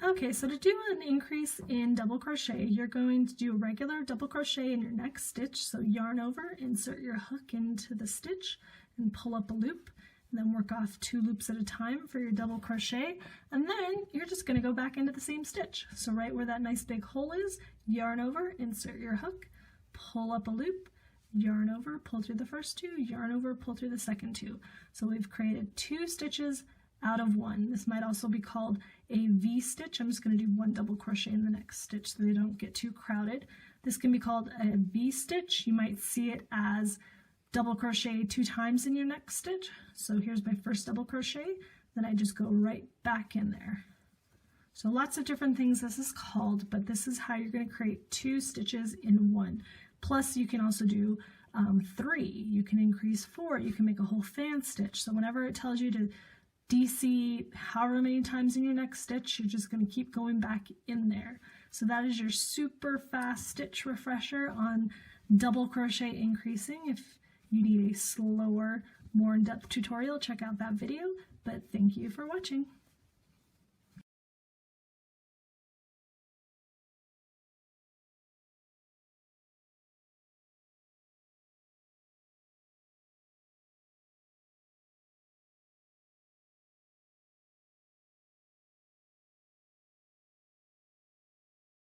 Okay, so to do an increase in double crochet, you're going to do a regular double crochet in your next stitch. So yarn over, insert your hook into the stitch and pull up a loop, and then work off 2 loops at a time for your double crochet, and then you're just going to go back into the same stitch. So right where that nice big hole is, yarn over, insert your hook, pull up a loop, yarn over, pull through the first 2, yarn over, pull through the second 2. So we've created 2 stitches out of 1. This might also be called a V stitch. I'm just going to do 1 double crochet in the next stitch so they don't get too crowded. This can be called a V stitch. You might see it as double crochet 2 times in your next stitch. So here's my first double crochet, then I just go right back in there. So lots of different things this is called, but this is how you're going to create 2 stitches in 1. Plus you can also do 3, you can increase 4, you can make a whole fan stitch. So whenever it tells you to DC however many times in your next stitch, you're just going to keep going back in there. So that is your super fast stitch refresher on double crochet increasing. If you need a slower, more in-depth tutorial, check out that video, but thank you for watching.